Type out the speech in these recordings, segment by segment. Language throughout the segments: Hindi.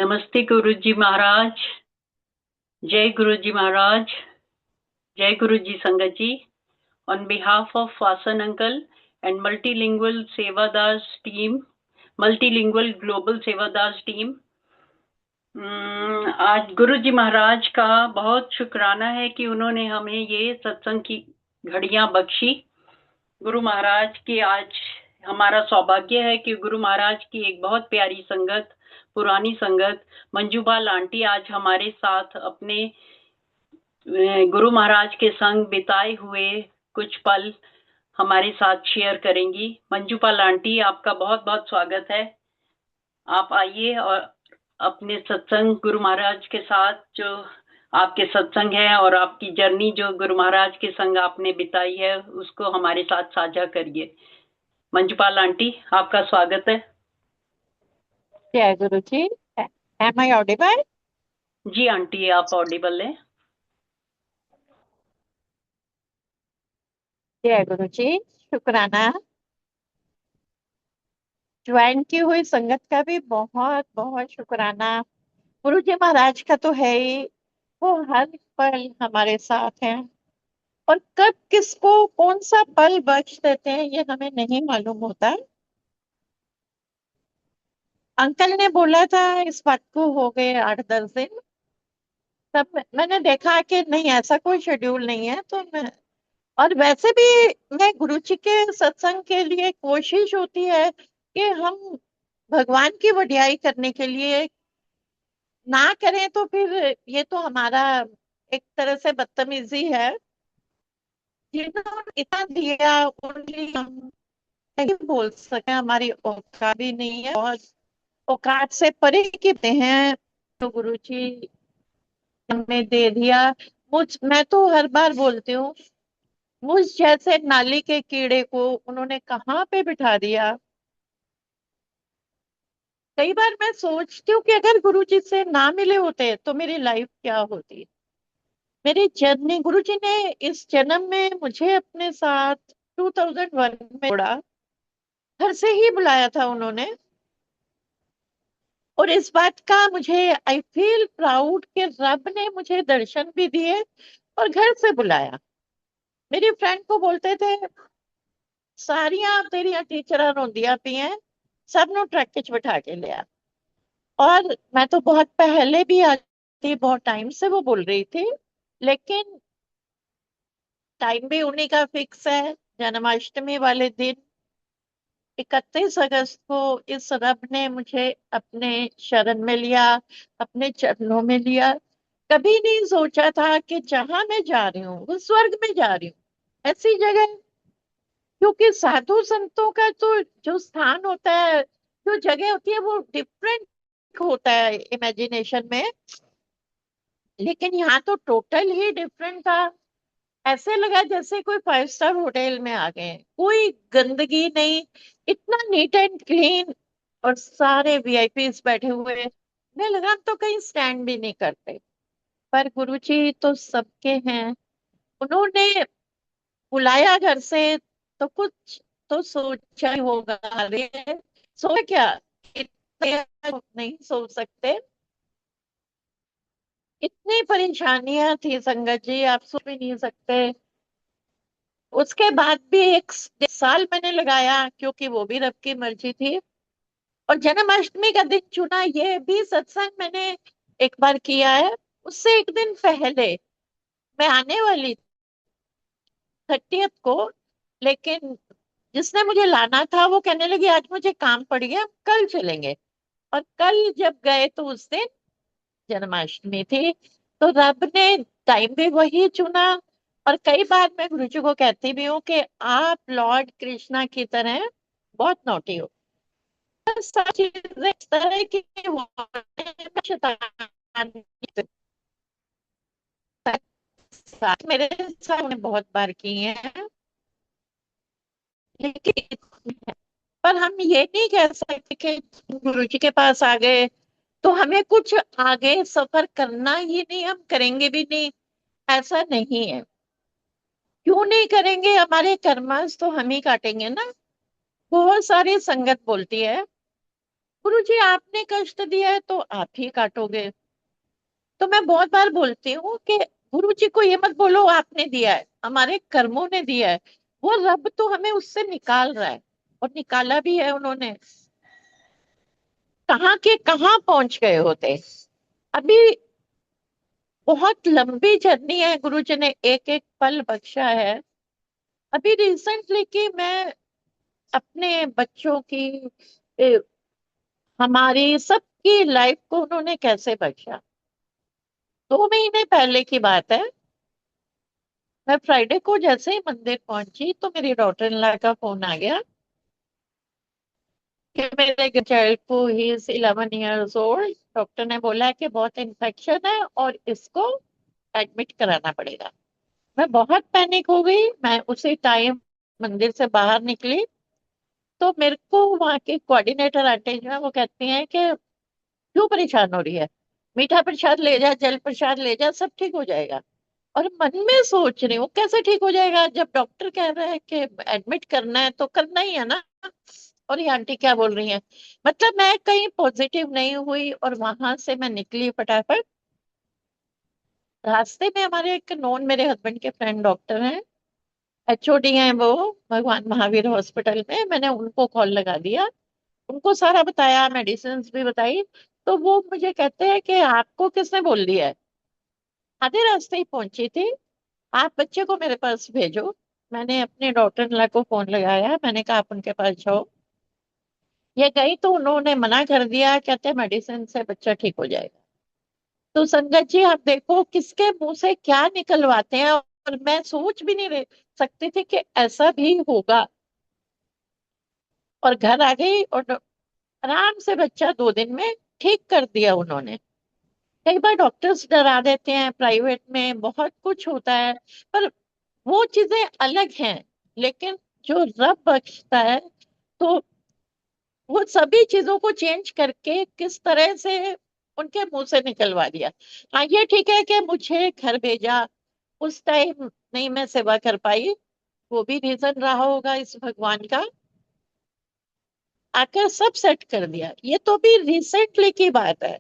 नमस्ते गुरु जी महाराज। जय गुरु जी महाराज। जय गुरु जी संगत जी। On behalf of Vasan uncle and multilingual Sevadas team, multilingual global Sevadas team, आज गुरु जी महाराज का बहुत शुक्राना है कि उन्होंने हमें ये सत्संग की घड़ियां बख्शी। गुरु महाराज की आज हमारा सौभाग्य है कि गुरु महाराज की एक बहुत प्यारी संगत, पुरानी संगत मंजूबाल आंटी आज हमारे साथ अपने गुरु महाराज के संग बिताए हुए कुछ पल हमारे साथ शेयर करेंगी। मंजूपाल आंटी, आपका बहुत बहुत स्वागत है। आप आइए और अपने सत्संग गुरु महाराज के साथ जो आपके सत्संग है और आपकी जर्नी जो गुरु महाराज के संग आपने बिताई है उसको हमारे साथ साझा करिए। मंजूपाल आंटी, आपका स्वागत है। जय गुरु जी। Am I audible? जी आंटी, आप ऑडिबल है। जय गुरु जी। शुक्राना। ज्वाइन की हुई संगत का भी बहुत बहुत शुक्राना। गुरु जी महाराज का तो है ही, वो हर पल हमारे साथ हैं। और कब किसको कौन सा पल बख्श देते हैं ये हमें नहीं मालूम होता। अंकल ने बोला था इस बात को हो गए 8-10 दिन। तब मैंने देखा कि नहीं, ऐसा कोई शेड्यूल नहीं है। तो मैं, और वैसे भी मैं गुरु जी के सत्संग के लिए कोशिश होती है कि हम भगवान की वडियाई करने के लिए ना करें तो फिर ये तो हमारा एक तरह से बदतमीजी है। जिन्होंने इतना दिया उनके हम नहीं बोल सके, हमारी औकात भी नहीं है और औकात से परे की हैं। तो गुरु जी हमें दे दिया। मैं तो हर बार बोलती हूँ, मुझ जैसे नाली के कीड़े को उन्होंने कहाँ पे बिठा दिया। कई बार मैं सोचती हूँ कि अगर गुरु जी से ना मिले होते तो मेरी लाइफ क्या होती। मेरी जर्नी, गुरु जी ने इस जन्म में मुझे अपने साथ 2001 में जोड़ा। घर से ही बुलाया था उन्होंने। और इस बात का मुझे आई फील प्राउड कि रब ने मुझे दर्शन भी दिए और घर से बुलाया। मेरी फ्रेंड को बोलते थे सारियां तेरिया टीचर रोंदियां पी हैं, सब नु ट्रक च बिठा के लिया। और मैं तो बहुत पहले भी आती, बहुत टाइम से वो बोल रही थी, लेकिन टाइम भी उन्हीं का फिक्स है। जन्माष्टमी वाले दिन 31 अगस्त को इस रब ने मुझे अपने शरण में लिया, अपने चरणों में लिया। कभी नहीं सोचा था कि जहां मैं जा रही हूँ वो स्वर्ग में जा रही हूँ, ऐसी जगह। क्योंकि साधु संतों का तो जो स्थान होता है, जो जगह होती है, वो डिफरेंट होता है इमेजिनेशन में। लेकिन यहाँ तो टोटल ही डिफरेंट था। ऐसे लगा जैसे कोई 5 स्टार होटल में आ गए हैं। कोई गंदगी नहीं, इतना नीट एंड क्लीन। और सारे वीआईपीस बैठे हुए हैं। मैं लगा हम तो कहीं स्टैंड भी नहीं करते। पर गुरुजी तो सबके हैं। उन्होंने बुलाया घर से तो कुछ तो सोचा ही होगा। अरे सोचा क्या, इतने नहीं सोच सकते। इतनी परेशानियां थी संगत जी, आप सोच भी नहीं सकते। उसके बाद भी एक साल मैंने लगाया, क्योंकि वो भी रब की मर्जी थी। और जन्माष्टमी का दिन चुना, ये भी सत्संग मैंने एक बार किया है। उससे एक दिन पहले मैं आने वाली 30th को, लेकिन जिसने मुझे लाना था वो कहने लगी आज मुझे काम पड़ गया, हम कल चलेंगे। और कल जब गए तो उस दिन जन्माष्टमी थी। तो रब ने टाइम भी वही चुना। और कई बार मैं गुरु जी को कहती भी हूँ कि आप लॉर्ड कृष्णा की तरह बहुत नौटी हो। सारी चीजें इस तरह की हो रही हैं, मैं शैतान साथ मेरे साथ उन्होंने बहुत बार की हैं। लेकिन पर हम ये नहीं कह सकते कि गुरु जी के पास आ गए तो हमें कुछ आगे सफर करना ही नहीं, हम करेंगे भी नहीं। ऐसा नहीं है। क्यों नहीं करेंगे, हमारे कर्मास तो हम ही काटेंगे ना। बहुत सारी संगत बोलती है गुरुजी आपने कष्ट दिया है तो आप ही काटोगे। तो मैं बहुत बार बोलती हूँ कि गुरुजी को ये मत बोलो आपने दिया है, हमारे कर्मों ने दिया है। वो रब तो हमें उससे निकाल रहा है, और निकाला भी है उन्होंने। कहाँ के कहाँ पहुंच गए होते। अभी बहुत लंबी जर्नी है, गुरुजी ने एक एक पल बख्शा है। अभी रिसेंटली कि मैं अपने बच्चों की, ए, हमारी सबकी लाइफ को उन्होंने कैसे बख्शा। 2 महीने पहले की बात है। मैं फ्राइडे को जैसे ही मंदिर पहुंची तो मेरी डॉटर इन लॉ का फोन आ गया कि मेरे चाइल्ड को, he is 11 years old, doctor ने बोला कि बहुत इन्फेक्शन है और इसको एडमिट कराना पड़ेगा। मैं बहुत पैनिक हो गई। मैं उसी टाइम मंदिर से बाहर निकली तो मेरे को वहाँ के कोऑर्डिनेटर आंटी जो है वो कहती हैं कि क्यों परेशान हो रही है, मीठा प्रसाद ले जा, जल प्रसाद ले जा, सब ठीक हो जाएगा। और मन में सोच रही हूँ कैसे ठीक हो जाएगा, जब डॉक्टर कह रहा है कि एडमिट करना है तो करना ही है ना। और ये आंटी क्या बोल रही है। मतलब मैं कहीं पॉजिटिव नहीं हुई और वहां से मैं निकली फटाफट। रास्ते में हमारे एक नॉन, मेरे हस्बैंड के फ्रेंड डॉक्टर हैं, एचओडी हैं वो, भगवान महावीर हॉस्पिटल में। मैंने उनको कॉल लगा दिया, उनको सारा बताया, मेडिसिन भी बताई। तो वो मुझे कहते हैं कि आपको किसने बोल दिया है। आधे रास्ते ही पहुंची थी, आप बच्चे को मेरे पास भेजो। मैंने अपने डॉटर इन लॉ को फोन लगाया, मैंने कहा आप उनके पास जाओ। ये गई तो उन्होंने मना कर दिया, कहते मेडिसिन से बच्चा ठीक हो जाएगा। तो संगत जी आप देखो किसके मुंह से क्या निकलवाते हैं, और मैं सोच भी नहीं रह सकती थी कि ऐसा भी होगा। और घर आ गई और आराम से बच्चा 2 दिन में ठीक कर दिया उन्होंने। कई बार डॉक्टर्स डरा देते हैं, प्राइवेट में बहुत कुछ होता है, पर वो चीजें अलग हैं। लेकिन जो रब बख्शता है, तो वो सभी चीजों को चेंज करके किस तरह से उनके मुंह से निकलवा दिया। हाँ ये ठीक है कि मुझे घर भेजा, उस टाइम नहीं मैं सेवा कर पाई, वो भी रीजन रहा होगा इस भगवान का। आकर सब सेट कर दिया। ये तो भी रिसेंटली की बात है।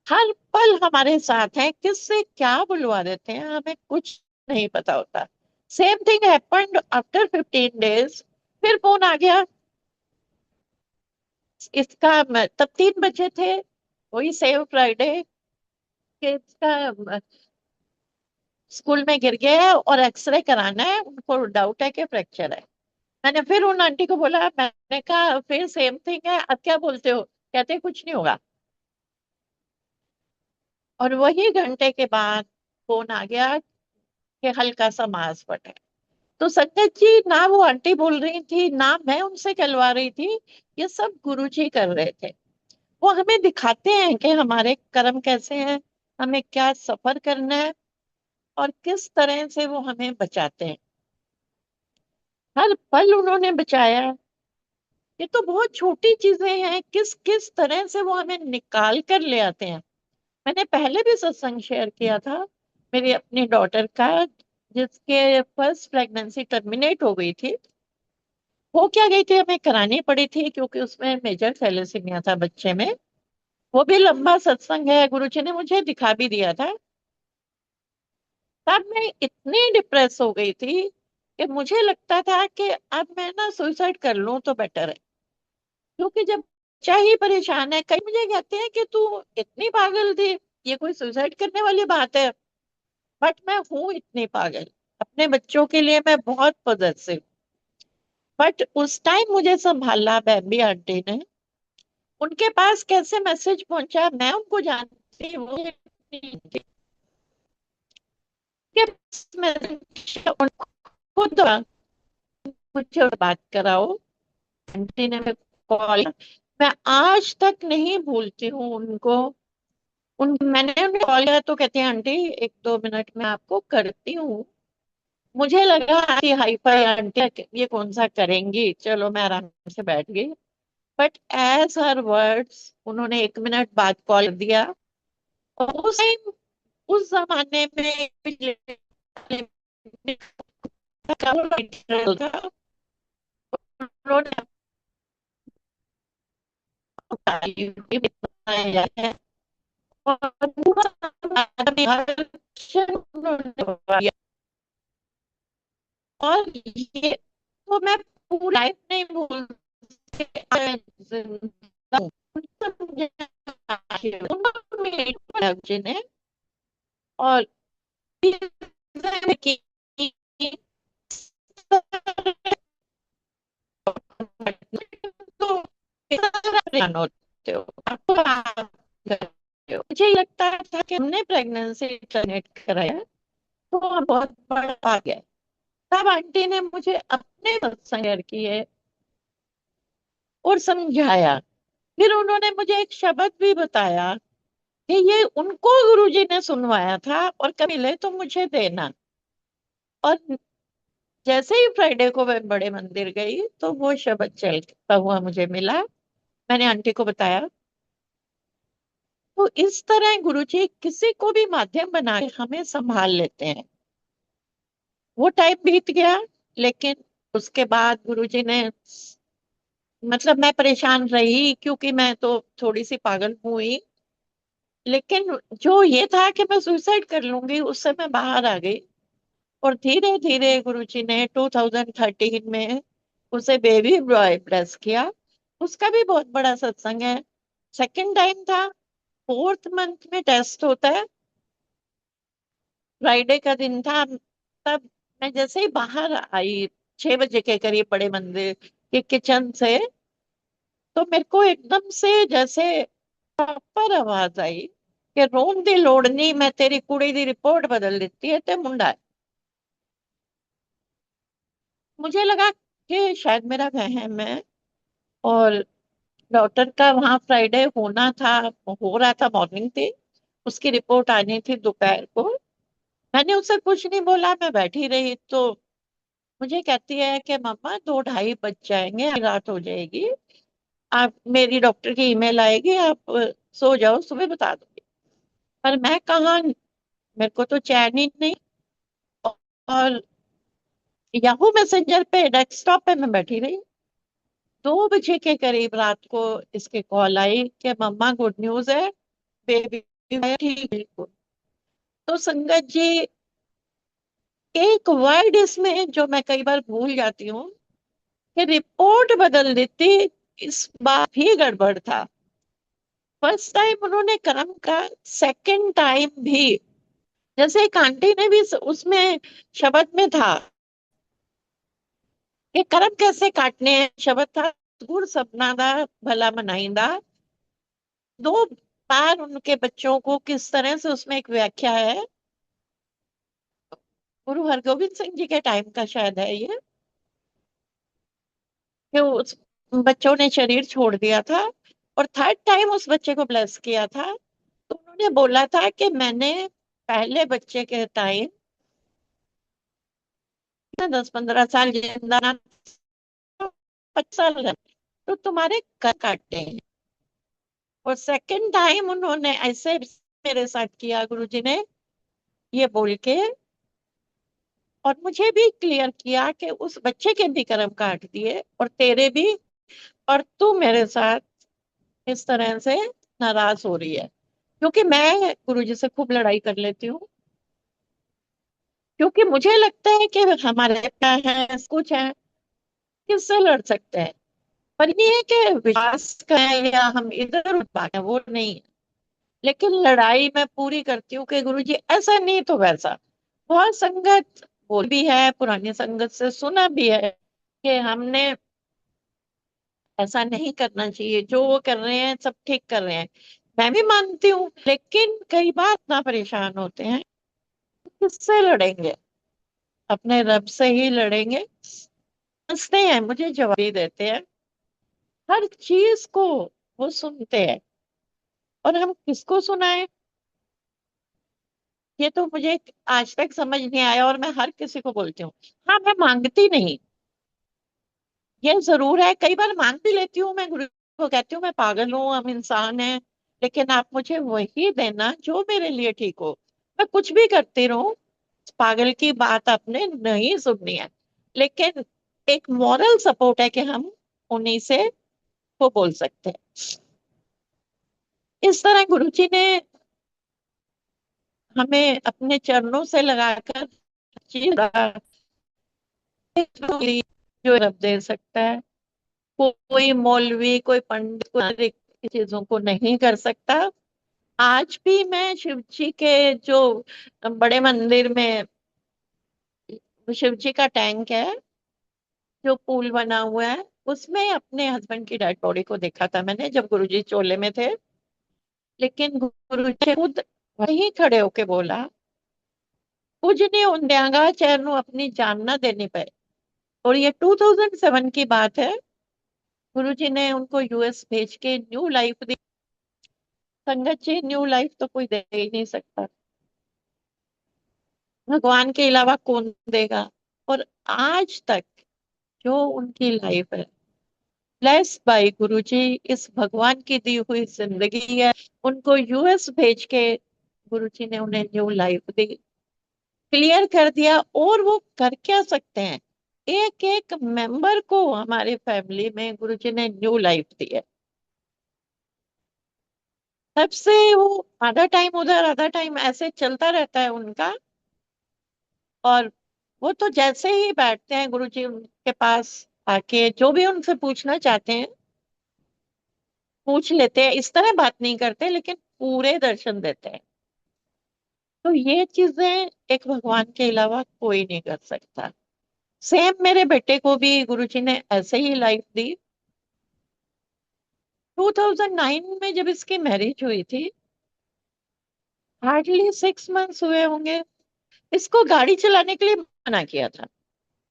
हर पल हमारे साथ है, किससे क्या बुलवा देते हैं हमें कुछ नहीं पता होता। Same thing happened after 15 days। फिर फोन आ गया इसका, तब 3 बजे थे, वही सेव फ्राइडे, कि इसका स्कूल में गिर गया है और एक्सरे कराना है, उनको डाउट है कि फ्रैक्चर है। मैंने फिर उन आंटी को बोला, मैंने कहा फिर सेम थिंग है, अब क्या बोलते हो, कहते कुछ नहीं होगा। और वही घंटे के बाद फोन आ गया कि हल्का सा मांस फटा है। तो संगत जी ना वो आंटी बोल रही थी ना मैं उनसे कहलवा रही थी, ये सब गुरु जी कर रहे थे। वो हमें दिखाते हैं कि हमारे कर्म कैसे हैं, हमें क्या सफर करना है, और किस तरह से वो हमें बचाते हैं। हर पल उन्होंने बचाया। ये तो बहुत छोटी चीजें हैं, किस किस तरह से वो हमें निकाल कर ले आते हैं। मैंने पहले भी सत्संग शेयर किया था मेरी अपनी डॉटर का, जिसके फर्स्ट प्रेगनेंसी टर्मिनेट हो गई थी। वो क्या गई थी, हमें करानी पड़ी थी क्योंकि उसमें मेजर थैलेसीमिया था बच्चे में। वो भी लंबा सत्संग है, गुरुजी ने मुझे दिखा भी दिया था। तब मैं इतनी डिप्रेस हो गई थी कि मुझे लगता था कि अब मैं ना सुसाइड कर लूं तो बेटर है। क्योंकि जब बच्चा ही परेशान है, कई मुझे कहते हैं कि तू इतनी पागल थी, ये कोई सुसाइड करने वाली बात है। बट मैं हूं इतनी पागल, अपने बच्चों के लिए मैं बहुत पॉजिटिव। बट उस टाइम मुझे संभाला बेबी आंटी ने। उनके पास कैसे मैसेज पहुंचा मैं उनको जानती, वो नहीं जानती। उनके पास मैसेज उनको खुद मुझे बात कराओ। आंटी ने कॉल, मैं आज तक नहीं भूलती हूँ उनको। मैंने उन्हें कॉल किया तो कहते हैं आंटी 1-2 मिनट में आपको करती हूँ। मुझे लगा कि हाई फाई आंटी ये कौन सा करेंगी, चलो मैं आराम से बैठ गई। बट एज हर वर्ड्स उन्होंने 1 मिनट बाद कॉल दिया। और उस टाइम, उस जमाने में उन्होंने यूट्यूब बनाया जाता है और पूरा हर क्षण उन्होंने करवाया। और ये तो मैं पूरी लाइफ नहीं भूल सकती, जिंदा हूँ। उन्होंने ने और की तो परेशान होते हो, मुझे लगता था कि हमने प्रेगनेंसी टर्मिनेट कराया तो हम बहुत बड़ा आ गया। तब आंटी ने मुझे अपने सत्संग शेयर किए और समझाया। फिर उन्होंने मुझे एक शब्द भी बताया कि ये उनको गुरुजी ने सुनवाया था और कभी मिले तो मुझे देना। और जैसे ही फ्राइडे को मैं बड़े मंदिर गई तो वो शब्द चलता हुआ मुझे मिला। मैंने आंटी को बताया। तो इस तरह गुरुजी किसी को भी माध्यम बना के हमें संभाल लेते हैं। वो टाइम बीत गया, लेकिन उसके बाद गुरुजी ने, मतलब मैं परेशान रही क्योंकि मैं तो थोड़ी सी पागल हुई। लेकिन जो ये था कि मैं सुसाइड कर लूंगी, उससे मैं बाहर आ गई। और धीरे धीरे गुरुजी ने 2013 में उसे बेबी बॉय ब्लेस किया। उसका भी बहुत बड़ा सत्संग है। सेकंड टाइम था, फोर्थ मंथ में टेस्ट होता है, फ्राइडे का दिन था। तब मैं जैसे ही बाहर आई 6 बजे के करीब बड़े मंदिर के किचन से, तो मेरे को एकदम से जैसे पर आवाज आई कि रोन दी लोड़नी, मैं तेरी कुड़ी दी रिपोर्ट बदल देती है ते मुंडा है। मुझे लगा कि शायद मेरा वहम है। और डॉक्टर का वहां फ्राइडे होना था, हो रहा था, मॉर्निंग थी, उसकी रिपोर्ट आनी थी दोपहर को। मैंने उससे कुछ नहीं बोला, मैं बैठी रही। तो मुझे कहती है कि मम्मा 2-2:30 बज जाएंगे, रात हो जाएगी, आप, मेरी डॉक्टर की ईमेल आएगी, आप सो जाओ, सुबह बता दूंगी। पर मैं कहाँ, मेरे को तो चैन ही नहीं। और याहू मैसेंजर पे डेस्कटॉप पे मैं बैठी रही। 2 बजे के करीब रात को इसके कॉल आई कि मम्मा गुड न्यूज है, बेबी ठीक है। तो संगत जी, एक वर्ड इसमें जो मैं कई बार भूल जाती हूँ कि रिपोर्ट बदल देती, इस बार भी गड़बड़ था। फर्स्ट टाइम उन्होंने कर्म का, सेकंड टाइम भी, जैसे एक आंटी ने भी उसमें शब्द में था कि कर्म कैसे काटने हैं, शब्द था गुर सपना दा भला मनाइंदा। 2 बार उनके बच्चों को किस तरह से, उसमें एक व्याख्या है, गुरु हरगोविंद सिंह जी के टाइम का शायद है ये, कि उस बच्चों ने शरीर छोड़ दिया था और थर्ड टाइम उस बच्चे को ब्लेस किया था। तो उन्होंने बोला था कि मैंने पहले बच्चे के टाइम 10-15 साल जिंदा ना, 25 साल है, तो तुम्हारे कर काटे हैं। और सेकंड टाइम उन्होंने ऐसे मेरे साथ किया गुरुजी ने, ये बोल के, और मुझे भी क्लियर किया कि उस बच्चे के भी कर्म काट दिए और तेरे भी, और तू मेरे साथ इस तरह से नाराज हो रही है। क्योंकि मैं गुरुजी से खूब लड़ाई कर लेती हूँ, क्योंकि मुझे लगता है कि हमारे क्या है, कुछ है, किससे लड़ सकते हैं। पर ये है कि विश्वास का है या हम इधर उधर भागे, वो नहीं है। लेकिन लड़ाई मैं पूरी करती हूँ कि गुरुजी ऐसा नहीं तो वैसा। बहुत संगत बोल भी है, पुरानी संगत से सुना भी है कि हमने ऐसा नहीं करना चाहिए, जो वो कर रहे हैं सब ठीक कर रहे हैं, मैं भी मानती हूँ। लेकिन कई बार इतना परेशान होते हैं, किससे लड़ेंगे, अपने रब से ही लड़ेंगे। हंसते हैं, मुझे जवाब भी देते हैं, हर चीज को वो सुनते हैं। और हम किसको सुनाएं, ये तो मुझे आज तक समझ नहीं आया। और मैं हर किसी को बोलती हूँ, हाँ मैं मांगती नहीं, ये जरूर है, कई बार मांग भी लेती हूँ। मैं गुरु को कहती हूँ मैं पागल हूँ, हम इंसान हैं, लेकिन आप मुझे वही देना जो मेरे लिए ठीक हो। मैं कुछ भी करती रहूं, पागल की बात आपने नहीं सुननी है। लेकिन एक मॉरल सपोर्ट है कि हम उन्हीं से वो बोल सकते हैं। इस तरह गुरुजी ने हमें अपने चरणों से लगाकर जो रब दे सकता है, कोई मौलवी, कोई पंडित, कोई चीजों को नहीं कर सकता। आज भी मैं शिव जी के जो बड़े मंदिर में शिव जी का टैंक है, जो पूल बना हुआ है, उसमें अपने हस्बैंड की डेड बॉडी को देखा था मैंने जब गुरुजी चोले में थे। लेकिन गुरुजी खुद वहीं खड़े होके बोला, कुछ नहीं होंदेगा चैन अपनी जान ना देनी पे। और ये 2007 की बात है। गुरुजी ने उनको यूएस भेज के न्यू लाइफ दी। संगत जी, न्यू लाइफ तो कोई दे ही नहीं सकता, भगवान के अलावा कौन देगा। और आज तक जो उनकी लाइफ है, ब्लेस बाय गुरुजी, इस भगवान की दी हुई जिंदगी है। उनको यूएस भेज के गुरुजी ने उन्हें न्यू लाइफ दी, क्लियर कर दिया। और वो कर क्या सकते हैं, एक एक मेंबर को हमारे फैमिली में गुरुजी ने न्यू लाइफ दी है। तब से वो आधा टाइम उधर आधा टाइम ऐसे चलता रहता है उनका। और वो तो जैसे ही बैठते हैं गुरुजी उनके पास आके जो भी उनसे पूछना चाहते हैं पूछ लेते हैं। इस तरह बात नहीं करते, लेकिन पूरे दर्शन देते हैं। तो ये चीजें एक भगवान के अलावा कोई नहीं कर सकता। सेम मेरे बेटे को भी गुरुजी ने ऐसे ही लाइफ दी। 2009 में जब इसकी मैरिज हुई थी, हार्डली 6 मंथ्स हुए होंगे, इसको गाड़ी चलाने के लिए मना किया था।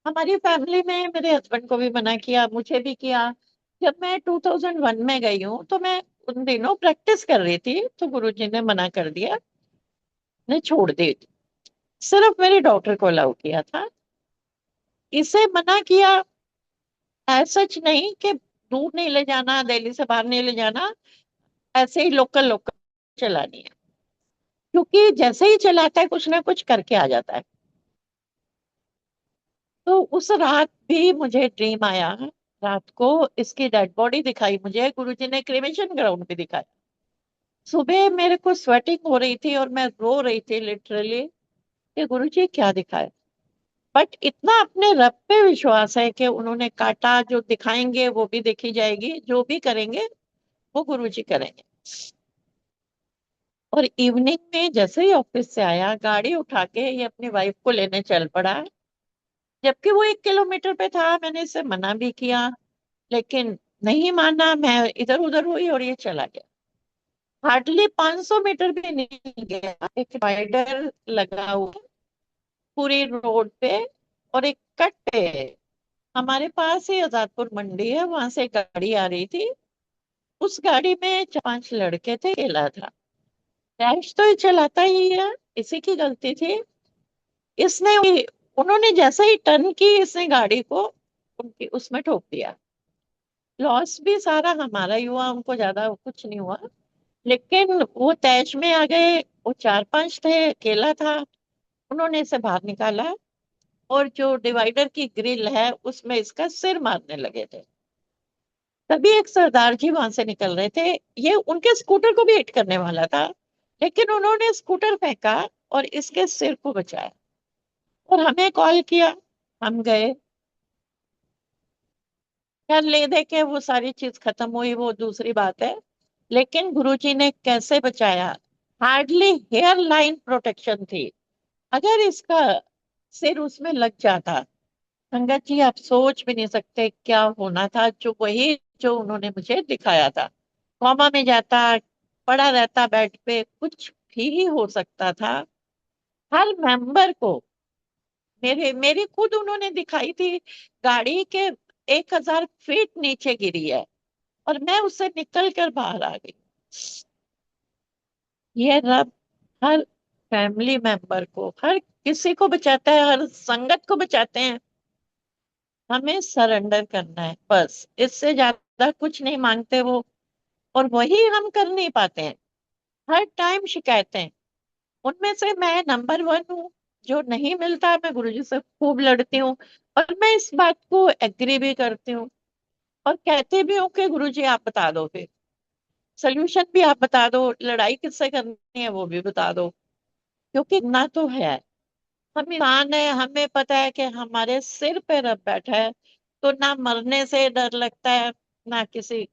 हमारी फैमिली में मेरे हस्बैंड को भी मना किया, मुझे भी किया। जब मैं 2001 में गई हूँ तो मैं उन दिनों प्रैक्टिस कर रही थी, तो गुरुजी ने मना कर दिया, ने छोड़ दी। सिर्फ मेरे डॉक्टर को अलाउ किया था, इसे मना किया। सच नहीं कि दूर नहीं ले जाना, दिल्ली से बाहर नहीं ले जाना, ऐसे ही लोकल लोकल चलानी है। क्योंकि जैसे ही चलाता है कुछ ना कुछ करके आ जाता है। तो उस रात भी मुझे ड्रीम आया। रात को इसकी डेड बॉडी दिखाई मुझे, गुरुजी ने क्रिमेशन ग्राउंड पे दिखाया। सुबह मेरे को स्वेटिंग हो रही थी और मैं रो रही थी लिटरली कि गुरुजी क्या दिखाया। बट इतना अपने रब पे विश्वास है कि उन्होंने काटा, जो दिखाएंगे वो भी देखी जाएगी, जो भी करेंगे वो गुरुजी करेंगे। और इवनिंग में जैसे ही ऑफिस से आया, गाड़ी उठा के ये अपनी वाइफ को लेने चल पड़ा। जबकि वो 1 किलोमीटर पे था, मैंने इसे मना भी किया, लेकिन नहीं माना। मैं इधर उधर हुई और ये चला गया। हार्डली 500 मीटर भी नहीं गया, एक डिवाइडर लगा हुआ पूरी रोड पे, और एक कट पे हमारे पास ही आजादपुर मंडी है, वहां से एक गाड़ी आ रही थी। उस गाड़ी में 4 5 लड़के थे, अकेला था। रैश तो ये चलाता ही है, इसी की गलती थी। इसने उन्होंने जैसे ही टर्न की, इसने गाड़ी को उनकी उसमें ठोक दिया। लॉस भी सारा हमारा ही हुआ, उनको ज्यादा कुछ नहीं हुआ। लेकिन वो तैश में आ गए। वो 4 5 थे, अकेला था। उन्होंने इसे बाहर निकाला और जो डिवाइडर की ग्रिल है उसमें इसका सिर मारने लगे थे। तभी एक सरदार जी वहां से निकल रहे थे, ये उनके स्कूटर को भी हिट करने वाला था, लेकिन उन्होंने स्कूटर फेंका और इसके सिर को बचाया। और हमें कॉल किया, हम गए। खैर ले दे के वो सारी चीज खत्म हुई, वो दूसरी बात है। लेकिन गुरुजी ने कैसे बचाया। हार्डली हेयर लाइन प्रोटेक्शन थी, अगर इसका सिर उसमें लग जाता, संगत जी आप सोच भी नहीं सकते क्या होना था। जो वही जो उन्होंने मुझे दिखाया था, कॉमा में जाता, पड़ा रहता बेड पे, कुछ भी हो सकता था। हर मेंबर को, मेरी खुद उन्होंने दिखाई थी, गाड़ी के 1,000 फीट नीचे गिरी है और मैं उससे निकल कर बाहर आ गई। ये रब हर फैमिली मेंबर को, हर किसी को बचाता है, हर संगत को बचाते हैं। हमें सरेंडर करना है बस, इससे ज्यादा कुछ नहीं मांगते वो। और वही हम कर नहीं पाते हैं। हर टाइम शिकायतें, उनमें से मैं नंबर 1 हूँ। जो नहीं मिलता मैं गुरुजी से खूब लड़ती हूँ, और मैं इस बात को एग्री भी करती हूँ, और कहती भी हूँ कि गुरुजी आप बता दो फिर। सोल्यूशन भी आप बता दो, लड़ाई किससे करनी है वो भी बता दो, क्योंकि ना तो है, हम इंसान है, हमें पता है कि हमारे सिर पे रब बैठा है, तो ना मरने से डर लगता है, ना किसी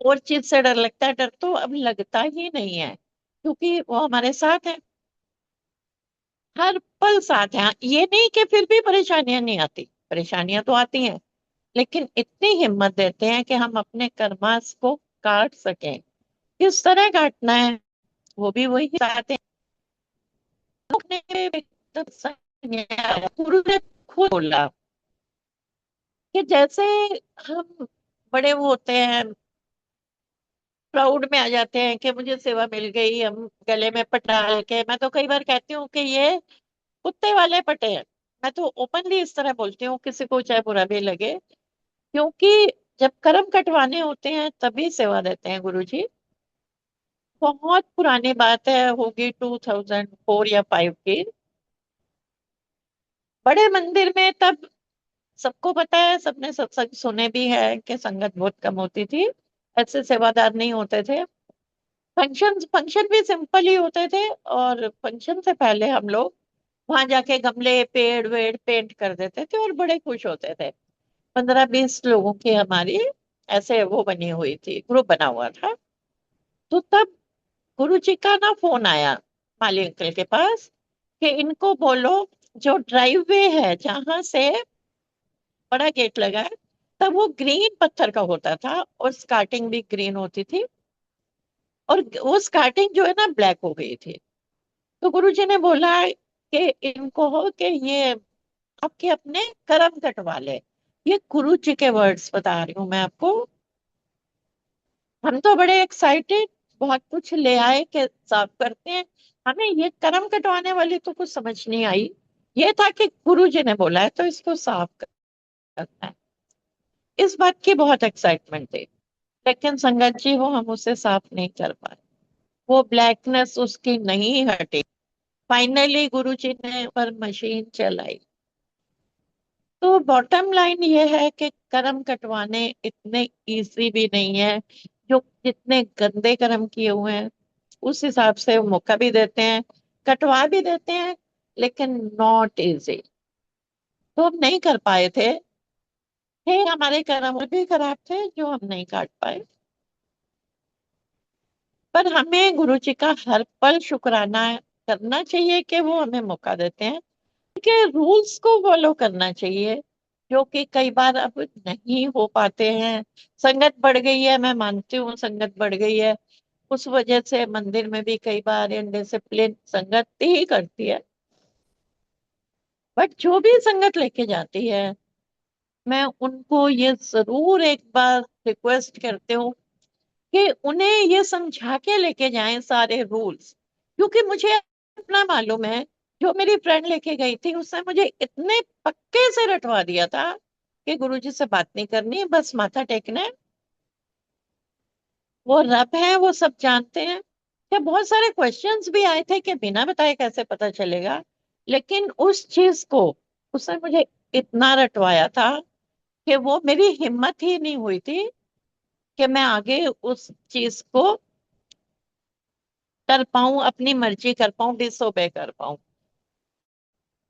और चीज से डर लगता है। डर तो अब लगता ही नहीं है, क्योंकि वो हमारे साथ है, हर पल साथ है। ये नहीं कि फिर भी परेशानियां नहीं आती, परेशानियां तो आती हैं, लेकिन इतनी हिम्मत देते हैं कि हम अपने कर्मास को काट सकें। किस तरह काटना है वो भी वही बताते हैं। अपने एकदम सही है। गुरु ने खुद बोला कि जैसे हम बड़े वो होते हैं, प्राउड में आ जाते हैं कि मुझे सेवा मिल गई, हम गले में पट डाल के, मैं तो कई बार कहती हूँ कि ये कुत्ते वाले पटे हैं। मैं तो ओपनली इस तरह बोलती हूँ, किसी को चाहे बुरा भी लगे, क्योंकि जब कर्म कटवाने होते हैं तभी सेवा देते हैं गुरु जी। बहुत पुरानी बात है, होगी 2004 या 5 की। बड़े मंदिर में तब सबको पता है, सबने सत्संग सुने भी है कि संगत बहुत कम होती थी, ऐसे सेवादार नहीं होते थे। फंक्शन फंक्शन भी सिंपल ही होते थे, और फंक्शन से पहले हम लोग वहां जाके गमले पेड़ वेड़ पेंट कर देते थे और बड़े खुश होते थे। 15-20 लोगों की हमारी ऐसे वो बनी हुई थी, ग्रुप बना हुआ था। तो तब गुरु जी का ना फोन आया माली अंकल के पास कि इनको बोलो, जो ड्राइववे है जहां से बड़ा गेट लगा है, तब वो ग्रीन पत्थर का होता था और स्कार्टिंग भी ग्रीन होती थी, और वो स्कार्टिंग जो है ना ब्लैक हो गई थी। तो गुरुजी ने बोला कि इनको हो कि ये आपके अपने कर्म कटवा ले। ये गुरु जी के वर्ड्स बता रही हूँ मैं आपको। हम तो बड़े एक्साइटेड, बहुत कुछ ले आए कि साफ करते हैं। हमें ये कर्म कटवाने वाली तो कुछ समझ नहीं आई। ये था कि गुरु जी ने बोला है तो इसको साफ करना है। इस बात की बहुत एक्साइटमेंट थी, लेकिन संगत जी वो हम उसे साफ नहीं कर पाए, वो ब्लैकनेस उसकी नहीं हटी। फाइनली गुरु जी ने पर मशीन चलाई। तो बॉटम लाइन ये है कि कर्म कटवाने इतने इजी भी नहीं है। जो जितने गंदे कर्म किए हुए हैं उस हिसाब से वो मौका भी देते हैं, कटवा भी देते हैं, लेकिन नॉट इजी। तो हम नहीं कर पाए थे हमारे कर्म और भी खराब थे जो हम नहीं काट पाए। पर हमें गुरु जी का हर पल शुक्राना करना चाहिए कि वो हमें मौका देते हैं, के रूल्स को फॉलो करना चाहिए, जो कि कई बार अब नहीं हो पाते हैं। संगत बढ़ गई है, मैं मानती हूँ संगत बढ़ गई है, उस वजह से मंदिर में भी कई बार इनडिसिप्लिन संगत ही करती है। बट जो भी संगत लेके जाती है, मैं उनको ये जरूर एक बार रिक्वेस्ट करती हूँ कि उन्हें ये समझा के लेके जाएं सारे रूल्स। क्योंकि मुझे अपना मालूम है, जो मेरी फ्रेंड लेके गई थी उसने मुझे इतने पक्के से रटवा दिया था कि गुरुजी से बात नहीं करनी, बस माथा टेकना है, वो रब है, वो सब जानते हैं। क्या बहुत सारे क्वेश्चंस भी आए थे कि बिना बताए कैसे पता चलेगा, लेकिन उस चीज को उसने मुझे इतना रटवाया था कि वो मेरी हिम्मत ही नहीं हुई थी कि मैं आगे उस चीज को कर पाऊं, अपनी मर्जी कर पाऊं, डिसोबे कर पाऊं।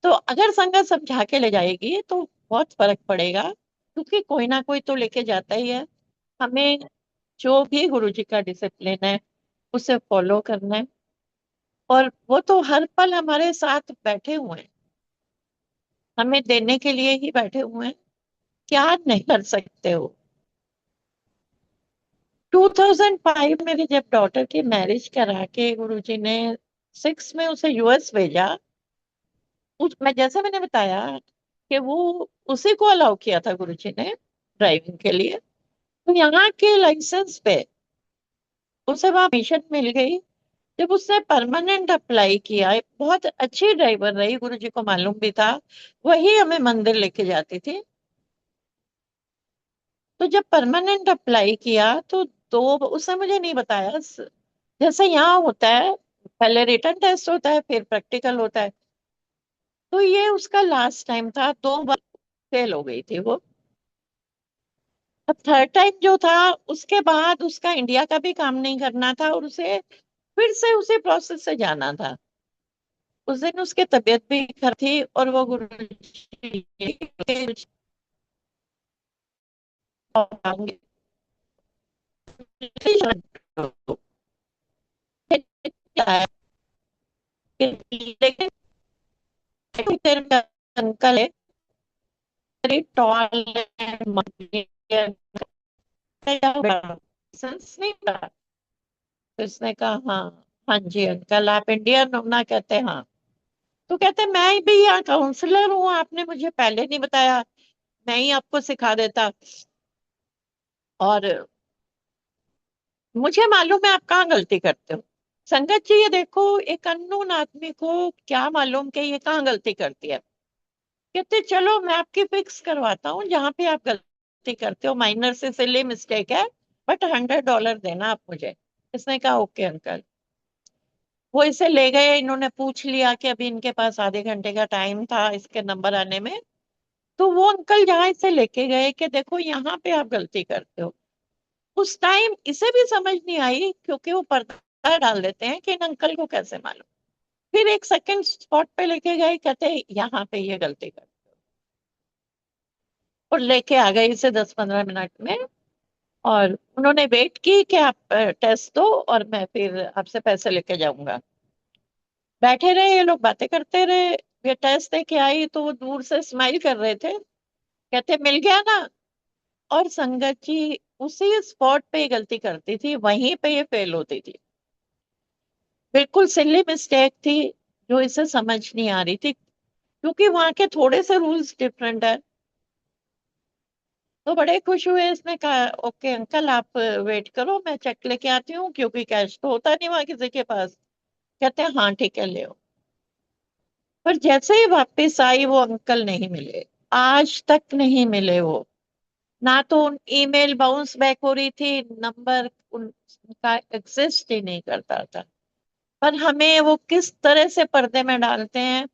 तो अगर संगत समझा के ले जाएगी तो बहुत फर्क पड़ेगा, क्योंकि कोई ना कोई तो लेके जाता ही है। हमें जो भी गुरु जी का डिसिप्लिन है उसे फॉलो करना है, और वो तो हर पल हमारे साथ बैठे हुए हैं, हमें देने के लिए ही बैठे हुए हैं। क्या नहीं कर सकते हो। 2005 मेरी जब डॉटर की मैरिज करा के गुरुजी ने 6 में उसे यूएस भेजा, मैं जैसे मैंने बताया कि वो उसी को अलाउ किया था गुरुजी ने ड्राइविंग के लिए। तो यहाँ के लाइसेंस पे उसे वहां परमिशन मिल गई। जब उसने परमानेंट अप्लाई किया, एक बहुत अच्छी ड्राइवर रही, गुरुजी को मालूम भी था, वही हमें मंदिर लेके जाती थी। तो जब परमानेंट अप्लाई किया तो दो उसने मुझे नहीं बताया, जैसे यहाँ होता है, पहले रिटन टेस्ट होता है फिर प्रैक्टिकल होता है। तो ये उसका लास्ट टाइम था, 2 बार फेल हो गई थी वो। अब थर्ड टाइम जो था, उसके बाद उसका इंडिया का भी काम नहीं करना था और उसे फिर से उसी प्रोसेस से जाना था। उस दिन उसकी तबीयत भी खराब थी और वो गुरु जी के लेकिन तेरे अंकल है, वेरी टॉल है, सेंस नहीं था। तो उसने कहा हाँ, हाँ जी अंकल आप इंडियन हो ना? कहते हाँ। तो कहते मैं भी यहाँ काउंसलर हूँ, आपने मुझे पहले नहीं बताया, मैं ही आपको सिखा देता। और मुझे मालूम है आप कहाँ गलती करते हो। संगत जी ये देखो, एक अननोन आदमी को क्या मालूम कि ये कहाँ गलती करती है। कहते चलो मैं आपकी फिक्स करवाता हूँ, जहाँ पे आप गलती करते हो माइनर से सिली मिस्टेक है, बट $100 देना आप मुझे। इसने कहा ओके अंकल। वो इसे ले गए, इन्होंने पूछ लिया कि अभी इनके पास आधे घंटे का टाइम था इसके नंबर आने में। तो वो अंकल जहाँ इसे लेके गए कि देखो यहाँ पे आप गलती करते हो, उस टाइम इसे भी समझ नहीं आई, क्योंकि वो पर्दा डाल देते हैं कि इन अंकल को कैसे मालूम। फिर एक सेकंड स्पॉट पे लेके गए, कहते यहाँ पे ये गलती कर, और लेके आ गए इसे 10-15 मिनट में। और उन्होंने वेट की कि आप टेस्ट दो और मैं फिर आपसे पैसे लेके जाऊंगा। बैठे रहे ये लोग, बातें करते रहे। ये टेस्ट दे के आई तो वो दूर से स्माइल कर रहे थे, कहते मिल गया ना। और संगत जी उसी स्पॉट पे ये गलती करती थी, वहीं पे ये फेल होती थी। बिल्कुल सिली मिस्टेक थी, जो इसे समझ नहीं आ रही थी, क्योंकि वहां के थोड़े से रूल्स डिफरेंट है। तो बड़े खुश हुए, इसने कहा ओके अंकल आप वेट करो, मैं चेक लेके आती हूँ, क्योंकि कैश तो होता नहीं वहां किसी के पास। कहते हैं हाँ ठीक है ले आओ। पर जैसे ही वापस आई वो अंकल नहीं मिले, आज तक नहीं मिले वो। ना तो उन ईमेल बाउंस बैक हो रही थी, नंबर उनका एग्जिस्ट ही नहीं करता था। पर हमें वो किस तरह से पर्दे में डालते हैं,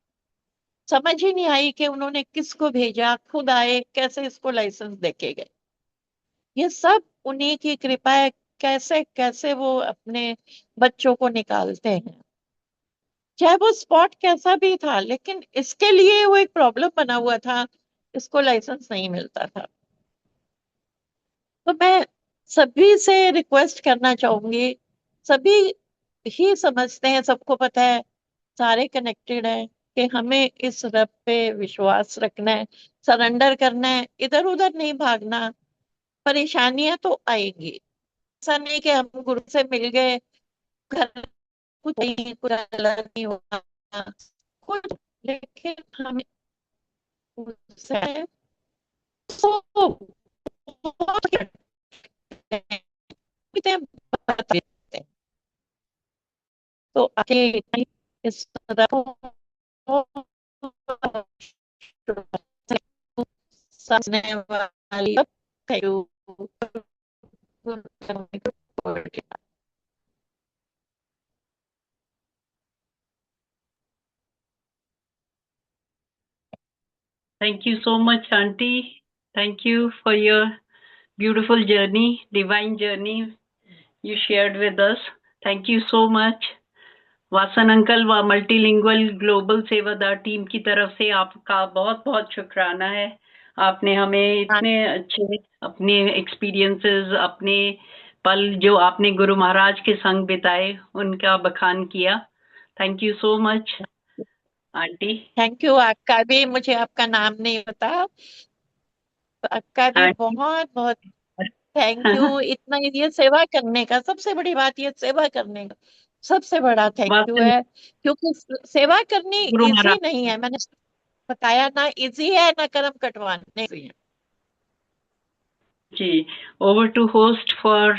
समझ ही नहीं आई कि उन्होंने किसको भेजा, खुद आए कैसे इसको लाइसेंस देके गए। ये सब उन्हीं की कृपा है। कैसे कैसे वो अपने बच्चों को निकालते हैं, चाहे वो स्पॉट कैसा भी था, लेकिन इसके लिए वो एक प्रॉब्लम बना हुआ था, इसको लाइसेंस नहीं मिलता था। तो मैं सभी से रिक्वेस्ट करना चाहूंगी, सभी ही समझते हैं, सबको पता है, सारे कनेक्टेड हैं, कि हमें इस रब पे विश्वास रखना है, सरेंडर करना है, इधर उधर नहीं भागना। परेशानियां तो आएंगी, ऐसा नहीं कि हम गुरु से मिल गए, घर कुछ नहीं, कुछ अलग नहीं होगा कुछ, लेकिन हमें उससे तो बहुत करते हैं, बता देते हैं। तो आगे इस तरह समझने वाली Thank you so much, Auntie. Thank you for your beautiful journey, divine journey you shared with us. Thank you so much. Vasan uncle व मल्टीलिंगुअल ग्लोबल सेवादार टीम की तरफ से आपका बहुत बहुत शुक्राना है। आपने हमें इतने अच्छे अपने एक्सपीरियंसेस, अपने पल जो आपने गुरु महाराज के संग बिताए, उनका बखान किया। Thank you so much aunty. Thank you. आपका भी, मुझे आपका नाम नहीं पता, तो आपका भी आंटी बहुत बहुत थैंक यू। इतना ये सेवा करने का, सबसे बड़ी बात ये सेवा करने का सबसे बड़ा थैंक यू वासन है, क्योंकि सेवा करनी गुरु इजी महाराज नहीं है, मैंने बताया ना, इजी है ना कर्म कटवाने easy है। जी। ओवर टू होस्ट फॉर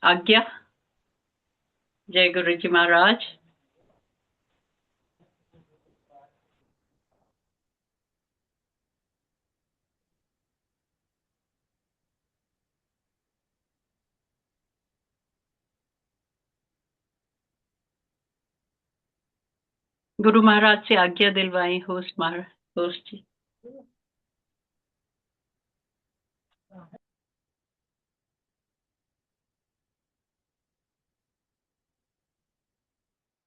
आज्ञा। जय गुरु जी महाराज। गुरु महाराज से आज्ञा दिलवाएं होस्ट जी।